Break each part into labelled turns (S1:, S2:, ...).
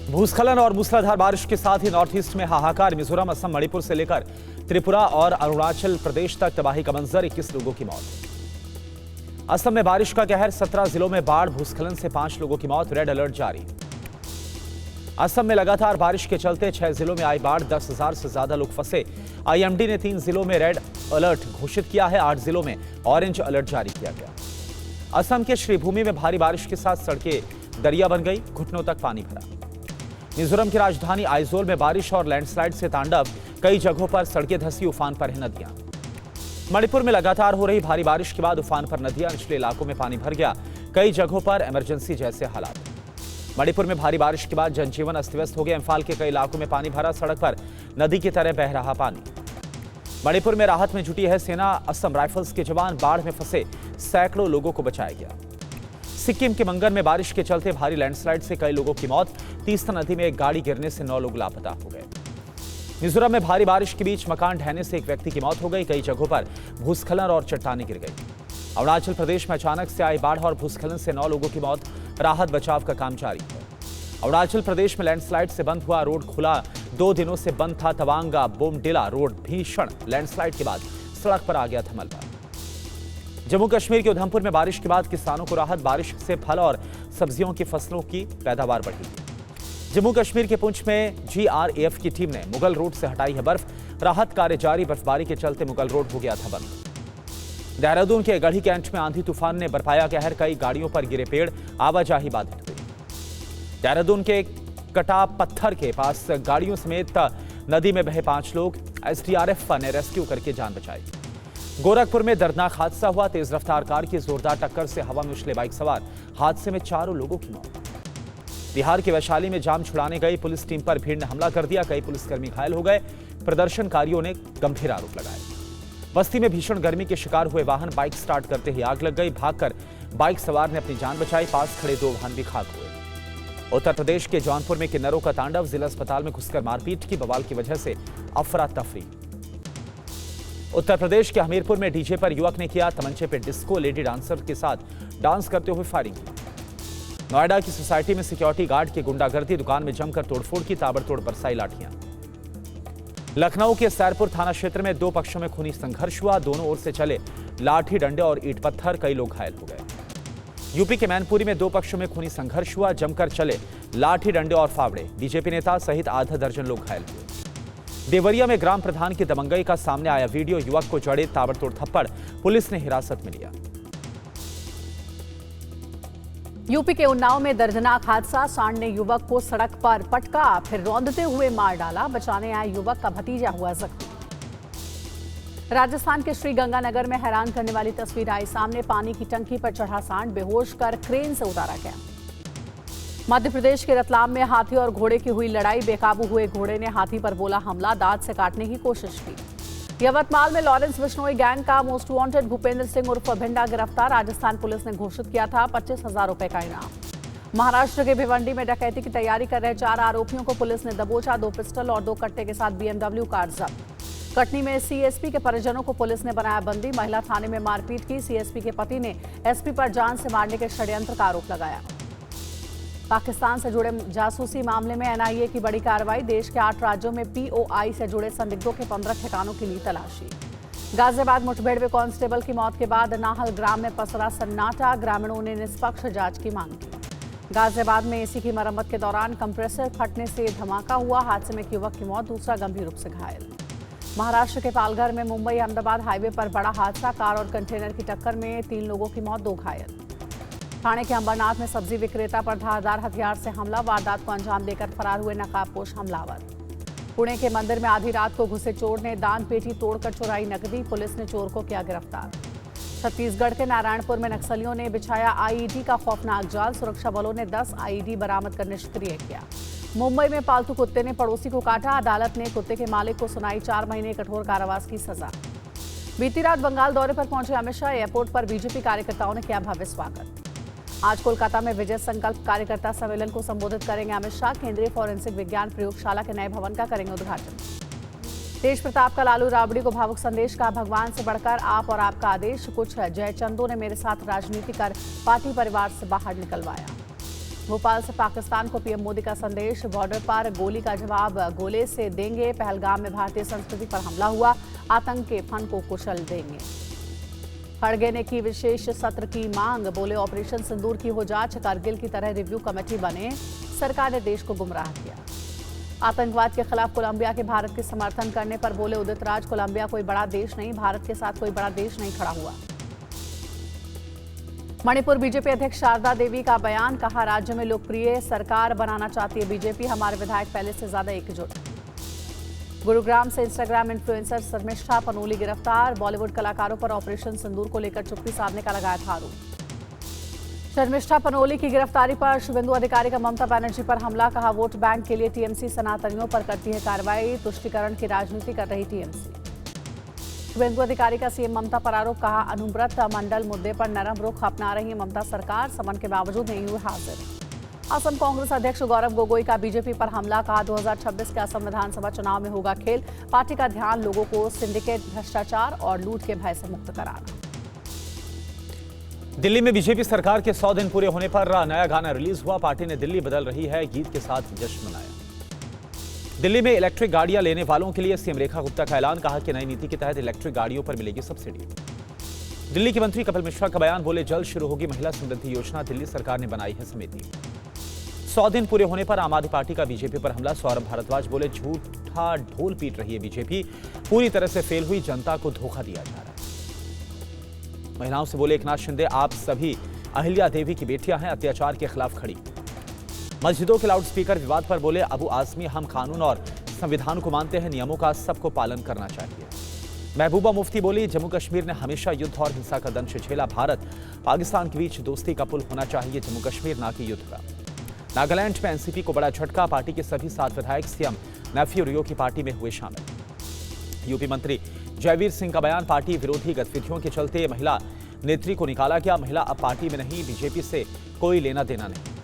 S1: भूस्खलन और मूसलाधार बारिश के साथ ही नॉर्थ ईस्ट में हाहाकार। मिजोरम, असम, मणिपुर से लेकर त्रिपुरा और अरुणाचल प्रदेश तक तबाही का मंजर, 21 लोगों की मौत। असम में बारिश का कहर, 17 जिलों में बाढ़, भूस्खलन से 5 लोगों की मौत, रेड अलर्ट जारी। असम में लगातार बारिश के चलते 6 जिलों में आई बाढ़, 10,000 से ज्यादा लोग फंसे। आईएमडी ने 3 जिलों में रेड अलर्ट घोषित किया है, 8 जिलों में ऑरेंज अलर्ट जारी किया गया। असम के श्रीभूमि में भारी बारिश के साथ सड़कें दरिया बन गई, घुटनों तक पानी भरा। मिजोरम की राजधानी आइजोल में बारिश और लैंडस्लाइड से तांडव, कई जगहों पर सड़कें धंसी, उफान पर है नदियां। मणिपुर में लगातार हो रही भारी बारिश के बाद उफान पर नदियां, निचले इलाकों में पानी भर गया, कई जगहों पर इमरजेंसी जैसे हालात। मणिपुर में भारी बारिश के बाद जनजीवन अस्त व्यस्त हो गया, इम्फाल के कई इलाकों में पानी भरा, सड़क पर नदी की तरह बह रहा पानी। मणिपुर में राहत में जुटी है सेना, असम राइफल्स के जवान, बाढ़ में फंसे सैकड़ों लोगों को बचाया गया। सिक्किम के मंगन में बारिश के चलते भारी लैंडस्लाइड से कई लोगों की मौत, तीस्ता नदी में एक गाड़ी गिरने से 9 लोग लापता हो गए। मिजोरम में भारी बारिश के बीच मकान ढहने से एक व्यक्ति की मौत हो गई, कई जगहों पर भूस्खलन और चट्टानें गिर गई। अरुणाचल प्रदेश में अचानक से आई बाढ़ और भूस्खलन से 9 लोगों की मौत, राहत बचाव का काम जारी है। अरुणाचल प्रदेश में लैंडस्लाइड से बंद हुआ रोड खुला, 2 दिनों से बंद था तवांगा बोमडिला रोड, भीषण लैंडस्लाइड के बाद सड़क पर आ गया था मलबा। जम्मू कश्मीर के उधमपुर में बारिश के बाद किसानों को राहत, बारिश से फल और सब्जियों की फसलों की पैदावार बढ़ी। जम्मू कश्मीर के पुंछ में GRAF की टीम ने मुगल रोड से हटाई है बर्फ, राहत कार्य जारी, बर्फबारी के चलते मुगल रोड हो गया था बंद। देहरादून के गढ़ी कैंट में आंधी तूफान ने बरपाया कहर, कई गाड़ियों पर गिरे पेड़, आवाजाही बाधित हुई। देहरादून के कटा पत्थर के पास गाड़ियों समेत नदी में बहे 5 लोग, SDRF ने रेस्क्यू करके जान बचाई। गोरखपुर में दर्दनाक हादसा हुआ, तेज रफ्तार कार की जोरदार टक्कर से हवा में उछले बाइक सवार, हादसे में 4 लोगों की मौत। बिहार के वैशाली में जाम छुड़ाने गई पुलिस टीम पर भीड़ ने हमला कर दिया, कई पुलिसकर्मी घायल हो गए, प्रदर्शनकारियों ने गंभीर आरोप लगाए। बस्ती में भीषण गर्मी के शिकार हुए वाहन, बाइक स्टार्ट करते ही आग लग गई, भागकर बाइक सवार ने अपनी जान बचाई, पास खड़े 2 वाहन भी खाक हुए। उत्तर प्रदेश के जौनपुर में किन्नरों का तांडव, जिला अस्पताल में घुसकर मारपीट की, बवाल की वजह से अफरा तफरी। उत्तर प्रदेश के हमीरपुर में डीजे पर युवक ने किया तमंचे पे डिस्को, लेडी डांसर के साथ डांस करते हुए फायरिंग की। नोएडा की सोसाइटी में सिक्योरिटी गार्ड की गुंडागर्दी, दुकान में जमकर तोड़फोड़ की, ताबड़तोड़ बरसाई लाठियां। लखनऊ के सैरपुर थाना क्षेत्र में 2 पक्षों में खूनी संघर्ष हुआ, दोनों ओर से चले लाठी डंडे और ईंट पत्थर, कई लोग घायल हो गए। यूपी के मैनपुरी में 2 पक्षों में खूनी संघर्ष हुआ, जमकर चले लाठी डंडे और फावड़े, बीजेपी नेता सहित आधा दर्जन लोग घायल हुए। देवरिया में ग्राम प्रधान की दबंगई का सामने आया वीडियो, युवक को जड़े ताबड़तोड़ थप्पड़, पुलिस ने हिरासत में लिया।
S2: यूपी के उन्नाव में दर्दनाक हादसा, सांड ने युवक को सड़क पर पटका, फिर रौंदते हुए मार डाला, बचाने आए युवक का भतीजा हुआ जख्मी। राजस्थान के श्रीगंगानगर में हैरान करने वाली तस्वीर आई सामने, पानी की टंकी पर चढ़ा सांड बेहोश कर क्रेन से उतारा गया। मध्य प्रदेश के रतलाम में हाथी और घोड़े की हुई लड़ाई, बेकाबू हुए घोड़े ने हाथी पर बोला हमला, दांत से काटने की कोशिश की। यवतमाल में लॉरेंस बिश्नोई गैंग का मोस्ट वांटेड भूपेंद्र सिंह उर्फ भिंडा गिरफ्तार, राजस्थान पुलिस ने घोषित किया था 25,000 रुपए का इनाम। महाराष्ट्र के भिवंडी में डकैती की तैयारी कर रहे 4 आरोपियों को पुलिस ने दबोचा, 2 पिस्टल और 2 कट्टे के साथ BMW कार जब्त। कटनी में CSP के परिजनों को पुलिस ने बनाया बंदी, महिला थाने में मारपीट की, CSP के पति ने SP पर जान से मारने के षड्यंत्र का आरोप लगाया। पाकिस्तान से जुड़े जासूसी मामले में NIA की बड़ी कार्रवाई, देश के 8 राज्यों में POI से जुड़े संदिग्धों के 15 ठिकानों की ली तलाशी। गाजियाबाद मुठभेड़ में कांस्टेबल की मौत के बाद नाहल ग्राम में पसरा सन्नाटा, ग्रामीणों ने निष्पक्ष जांच की मांग की। गाजियाबाद में AC की मरम्मत के दौरान कंप्रेसर फटने से धमाका हुआ, हादसे में एक युवक की मौत, दूसरा गंभीर रूप से घायल। महाराष्ट्र के पालघर में मुंबई अहमदाबाद हाईवे पर बड़ा हादसा, कार और कंटेनर की टक्कर में 3 लोगों की मौत, 2 घायल। ठाणे के अंबरनाथ में सब्जी विक्रेता पर धारदार हथियार से हमला, वारदात को अंजाम देकर फरार हुए नकाबपोश हमलावर। पुणे के मंदिर में आधी रात को घुसे चोर ने दान पेटी तोड़कर चुराई नकदी, पुलिस ने चोर को किया गिरफ्तार। छत्तीसगढ़ के नारायणपुर में नक्सलियों ने बिछाया IED का खौफनाक जाल, सुरक्षा बलों ने 10 IED बरामद कर निष्क्रिय किया। मुंबई में पालतू कुत्ते ने पड़ोसी को काटा, अदालत ने कुत्ते के मालिक को सुनाई 4 महीने कठोर कारावास की सजा। बीती रात बंगाल दौरे पर पहुंचे अमित शाह, एयरपोर्ट पर बीजेपी कार्यकर्ताओं ने किया भव्य स्वागत। आज कोलकाता में विजय संकल्प कार्यकर्ता सम्मेलन को संबोधित करेंगे अमित शाह, केंद्रीय फॉरेंसिक विज्ञान प्रयोगशाला के नए भवन का करेंगे उद्घाटन। तेज प्रताप का लालू राबड़ी को भावुक संदेश, का भगवान से बढ़कर आप और आपका आदेश कुछ है, जयचंदो ने मेरे साथ राजनीति कर पार्टी परिवार से बाहर निकलवाया। भोपाल से पाकिस्तान को पीएम मोदी का संदेश। बॉर्डर पर गोली का जवाब गोले से देंगे। पहलगाम में भारतीय संस्कृति पर हमला हुआ। आतंक के फन को कुचल देंगे। खड़गे ने की विशेष सत्र की मांग। बोले ऑपरेशन सिंदूर की हो जांच। कारगिल की तरह रिव्यू कमेटी बने। सरकार ने देश को गुमराह किया। आतंकवाद के खिलाफ कोलंबिया के भारत के समर्थन करने पर बोले उदित राज, कोलंबिया कोई बड़ा देश नहीं, भारत के साथ कोई बड़ा देश नहीं खड़ा हुआ। मणिपुर बीजेपी अध्यक्ष शारदा देवी का बयान। कहा राज्य में लोकप्रिय सरकार बनाना चाहती है बीजेपी। हमारे विधायक पहले से ज्यादा एकजुट। गुरुग्राम से इंस्टाग्राम इन्फ्लुएंसर शर्मिष्ठा पनोली गिरफ्तार। बॉलीवुड कलाकारों पर ऑपरेशन सिंदूर को लेकर चुप्पी साधने का लगाया था आरोप। शर्मिष्ठा पनोली की गिरफ्तारी पर शुभेंदु अधिकारी का ममता बनर्जी पर हमला। कहा वोट बैंक के लिए टीएमसी सनातनियों पर करती है कार्रवाई। तुष्टीकरण की राजनीति कर रही टीएमसी। शुभेंदु अधिकारी का सीएम ममता पर आरोप। कहा अनुव्रत मंडल मुद्दे पर नरम रुख अपना रही है ममता सरकार। समन के बावजूद नहीं हुए हाजिर। असम कांग्रेस अध्यक्ष गौरव गोगोई का बीजेपी पर हमला। कहा 2026 के असम विधानसभा चुनाव में होगा खेल। पार्टी का ध्यान लोगों को सिंडिकेट, भ्रष्टाचार और लूट के भय से मुक्त कराना।
S1: दिल्ली में बीजेपी सरकार के 100 दिन पूरे होने पर नया गाना रिलीज हुआ। पार्टी ने दिल्ली बदल रही है गीत के साथ जश्न मनाया। दिल्ली में इलेक्ट्रिक गाड़ियां लेने वालों के लिए सीएम रेखा गुप्ता का ऐलान। कहा कि नई नीति के तहत इलेक्ट्रिक गाड़ियों पर मिलेगी सब्सिडी। दिल्ली के मंत्री कपिल मिश्रा का बयान। बोले जल्द शुरू होगी महिला समृद्धि योजना। दिल्ली सरकार ने बनाई है समिति। 100 दिन पूरे होने पर आम आदमी पार्टी का बीजेपी पर हमला। सौरभ भारद्वाज बोले झूठा ढोल पीट रही है बीजेपी। पूरी तरह से फेल हुई, जनता को धोखा दिया जा रहा है। महिलाओं से बोले एकनाथ शिंदे, आप सभी अहिल्या देवी की बेटियां हैं, अत्याचार के खिलाफ खड़ी। मस्जिदों के लाउडस्पीकर विवाद पर बोले अबू आजमी, हम कानून और संविधान को मानते हैं, नियमों का सबको पालन करना चाहिए। महबूबा मुफ्ती बोली जम्मू कश्मीर ने हमेशा युद्ध और हिंसा का दंश झेला। भारत पाकिस्तान के बीच दोस्ती का पुल होना चाहिए जम्मू कश्मीर, ना कि युद्ध का। नागालैंड में एनसीपी को बड़ा झटका। पार्टी के सभी 7 विधायक सीएम नेफ्यू रियो की पार्टी में हुए शामिल। यूपी मंत्री जयवीर सिंह का बयान। पार्टी विरोधी गतिविधियों के चलते महिला नेत्री को निकाला गया। महिला अब पार्टी में नहीं, बीजेपी से कोई लेना देना नहीं।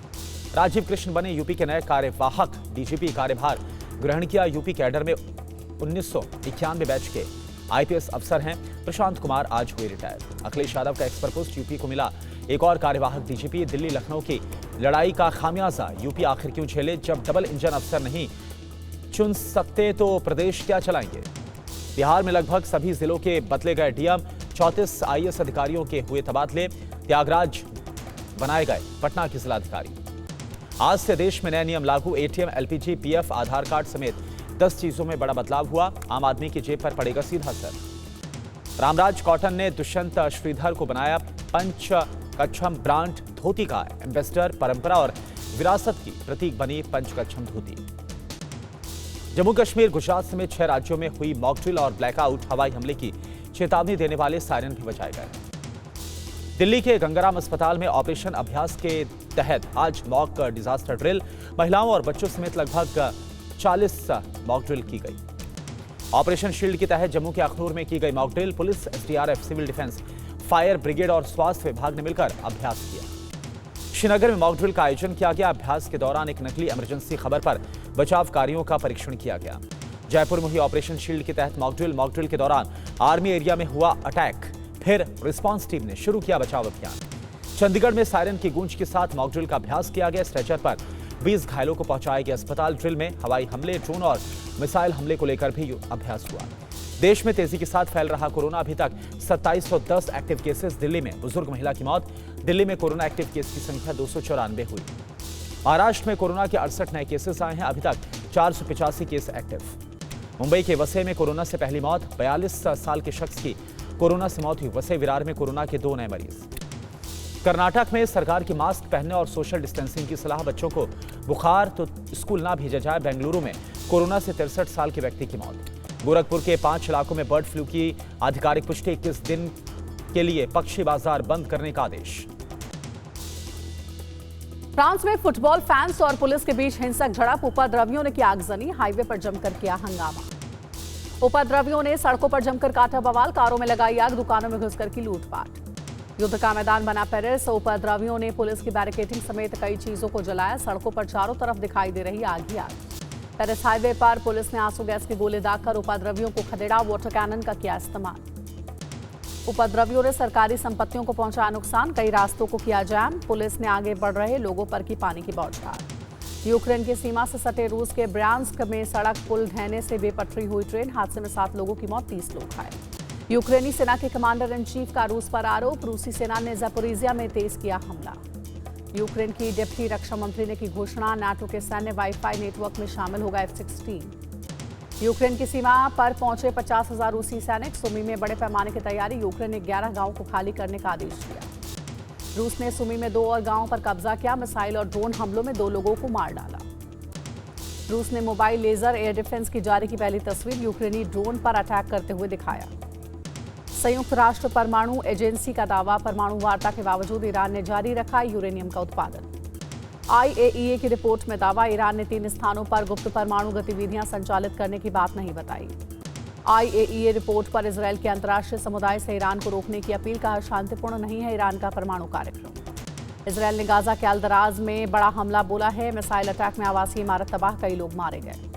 S1: राजीव कृष्ण बने यूपी के नए कार्यवाहक। डीजीपी कार्यभार ग्रहण किया। यूपी कैडर में 1991 बैच के आईपीएस अफसर हैं। प्रशांत कुमार आज हुए रिटायर। अखिलेश यादव का एक्सपर पोस्ट। यूपी को मिला एक और कार्यवाहक डीजीपी। दिल्ली लखनऊ की लड़ाई का खामियाजा यूपी आखिर क्यों झेले। जब डबल इंजन अफसर नहीं चुन सकते तो प्रदेश क्या चलाएंगे। बिहार में लगभग सभी जिलों के बदले गए डीएम। 34 आईएएस अधिकारियों के हुए तबादले। त्यागराज बनाए गए पटना के जिलाधिकारी। आज से देश में नए नियम लागू। एटीएम, एलपीजी, पीएफ, आधार कार्ड समेत 10 चीजों में बड़ा बदलाव हुआ। आम आदमी की जेब पर पड़ेगा सीधा असर। रामराज कॉटन ने दुष्यंत श्रीधर को बनाया पंच कच्छम ब्रांड धोती का एम्बेसडर। परंपरा और विरासत की प्रतीक बनी पंचकच्छम धोती। जम्मू कश्मीर, गुजरात समेत 6 राज्यों में हुई मॉकड्रिल और ब्लैकआउट। हवाई हमले की चेतावनी देने वाले सायरन भी बजाए गए। दिल्ली के गंगाराम अस्पताल में ऑपरेशन अभ्यास के तहत आज मॉक डिजास्टर ड्रिल। महिलाओं और बच्चों समेत लगभग 40 मॉक ड्रिल की गई। ऑपरेशन शील्ड के तहत जम्मू के अखनूर में की गई mock drill. Police, SDRF, civil defence, fire brigade और स्वास्थ्य विभाग ने मिलकर अभ्यास किया। श्रीनगर में मॉक ड्रिल का आयोजन किया गया। अभ्यास के दौरान एक नकली इमरजेंसी खबर पर बचाव कार्यों का परीक्षण किया गया। जयपुर में हुई ऑपरेशन शील्ड के तहत मॉक ड्रिल के दौरान आर्मी एरिया में हुआ अटैक। फिर रिस्पांस टीम ने शुरू किया बचाव अभियान। चंडीगढ़ में सायरन की गूंज के साथ मॉक ड्रिल का अभ्यास किया गया। स्ट्रेचर पर 20 घायलों को पहुंचाया गया अस्पताल। ड्रिल में हवाई हमले, ड्रोन और मिसाइल हमले को लेकर भी अभ्यास हुआ। देश में तेजी के साथ फैल रहा कोरोना। अभी तक 2710 एक्टिव केसेस। दिल्ली में बुजुर्ग महिला की मौत। दिल्ली में कोरोना एक्टिव केस की संख्या 294 हुई। महाराष्ट्र में कोरोना के 68 नए केसेस आए हैं। अभी तक 485 केस एक्टिव। मुंबई के वसई में कोरोना से पहली मौत। 42 साल के शख्स की कोरोना से मौत हुई। वसई विरार में कोरोना के 2 नए मरीज। कर्नाटक में सरकार की मास्क पहनने और सोशल डिस्टेंसिंग की सलाह। बच्चों को बुखार तो स्कूल ना भेजा जाए। बेंगलुरु में कोरोना से 63 साल के व्यक्ति की मौत। गोरखपुर के 5 इलाकों में बर्ड फ्लू की आधिकारिक पुष्टि। 21 दिन के लिए पक्षी बाजार बंद करने का आदेश।
S2: फ्रांस में फुटबॉल फैंस और पुलिस के बीच हिंसक झड़प। उपद्रवियों ने की आगजनी। हाईवे पर जमकर किया हंगामा। उपद्रवियों ने सड़कों पर जमकर काटा बवाल। कारों में लगाई आग। दुकानों में घुसकर की लूटपाट। युद्ध का मैदान बना पेरिस। उपद्रवियों ने पुलिस की बैरिकेडिंग समेत कई चीजों को जलाया। सड़कों पर चारों तरफ दिखाई दे रही आग ही आग। पेरिस हाईवे पर पुलिस ने आंसू गैस के गोले दागकर उपद्रवियों को खदेड़ा। वाटर कैनन का किया इस्तेमाल। उपद्रवियों ने सरकारी संपत्तियों को पहुंचाया नुकसान, कई रास्तों को किया जाम, पुलिस ने आगे बढ़ रहे लोगों पर की पानी की बौछार। यूक्रेन की सीमा से सटे रूस के ब्रांस्क में सड़क पुल ढहने से बेपटरी हुई ट्रेन, हादसे में 7 लोगों की मौत, 30 लोग घायल। यूक्रेनी सेना के कमांडर इन चीफ का रूस पर आरोप, रूसी सेना ने ज़पोरिजिया में तेज किया हमला। यूक्रेन की डिप्टी रक्षा मंत्री ने की घोषणा, नाटो के सैन्य वाईफाई नेटवर्क में शामिल होगा F-16। यूक्रेन की सीमा पर पहुंचे 50,000 रूसी सैनिक, सुमी में बड़े पैमाने की तैयारी, यूक्रेन ने 11 गांवों को खाली करने का आदेश दिया। रूस ने सुमी में 2 और गांवों पर कब्जा किया, मिसाइल और ड्रोन हमलों में 2 लोगों को मार डाला। रूस ने मोबाइल लेजर एयर डिफेंस की जारी की पहली तस्वीर, यूक्रेनी ड्रोन पर अटैक करते हुए दिखाया। संयुक्त राष्ट्र परमाणु एजेंसी का दावा, परमाणु वार्ता के बावजूद ईरान ने जारी रखा यूरेनियम का उत्पादन। IAEA की रिपोर्ट में दावा, ईरान ने 3 स्थानों पर गुप्त परमाणु गतिविधियां संचालित करने की बात नहीं बताई। IAEA रिपोर्ट पर इजरायल के अंतर्राष्ट्रीय समुदाय से ईरान को रोकने की अपील, कहा शांतिपूर्ण नहीं है ईरान का परमाणु कार्यक्रम। इजरायल ने गाजा के अल-दराज में बड़ा हमला बोला है, मिसाइल अटैक में आवासीय इमारत तबाह, कई लोग मारे गए।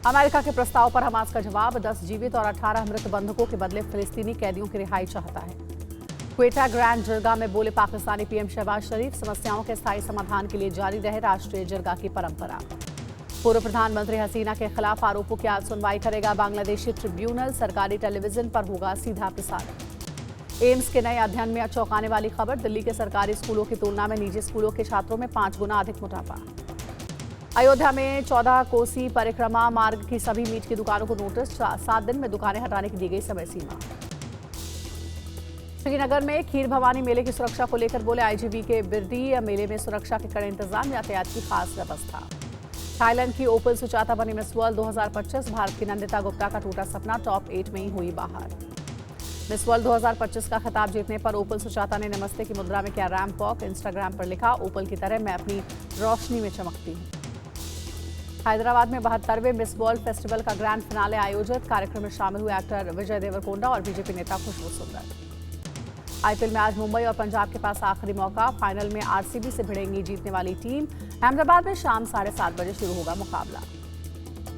S2: अमेरिका के प्रस्ताव पर हमास का जवाब, 10 जीवित और 18 मृत बंधकों के बदले फिलिस्तीनी कैदियों की रिहाई चाहता है। क्वेटा ग्रैंड जिरगा में बोले पाकिस्तानी PM शहबाज शरीफ, समस्याओं के स्थायी समाधान के लिए जारी रहे राष्ट्रीय जिरगा की परंपरा। पूर्व प्रधानमंत्री हसीना के खिलाफ आरोपों की आज सुनवाई करेगा बांग्लादेशी ट्रिब्यूनल, सरकारी टेलीविजन पर होगा सीधा प्रसारण। एम्स के नए अध्ययन में चौंकाने वाली खबर, दिल्ली के सरकारी स्कूलों की तुलना में निजी स्कूलों के छात्रों में 5 गुना अधिक मोटापा। अयोध्या में 14 कोसी परिक्रमा मार्ग की सभी मीट की दुकानों को नोटिस, 7 दिन में दुकानें हटाने की दी गई समय सीमा। श्रीनगर में खीर भवानी मेले की सुरक्षा को लेकर बोले IGP के बिरडी, मेले में सुरक्षा के कड़े इंतजाम, यातायात की खास व्यवस्था। थाईलैंड की ओपल सुचाता बनी मिस वर्ल्ड 2025, भारत की नंदिता गुप्ता का टूटा सपना, टॉप 8 में ही हुई बाहर। मिस वर्ल्ड 2025 का खिताब जीतने पर ओपल सुचाता ने नमस्ते की मुद्रा में किया रैंप वॉक, इंस्टाग्राम पर लिखा, ओपल की तरह मैं अपनी रोशनी में चमकती हूँ। हैदराबाद में 72वें मिस वर्ल्ड फेस्टिवल का ग्रैंड फिनाले आयोजित, कार्यक्रम में शामिल हुए एक्टर विजय देवरकोंडा और बीजेपी नेता खुशबू सुंदर। IPL में आज मुंबई और पंजाब के पास आखिरी मौका, फाइनल में RCB से भिड़ेंगी जीतने वाली टीम। अहमदाबाद में शाम 7:30 बजे शुरू होगा मुकाबला।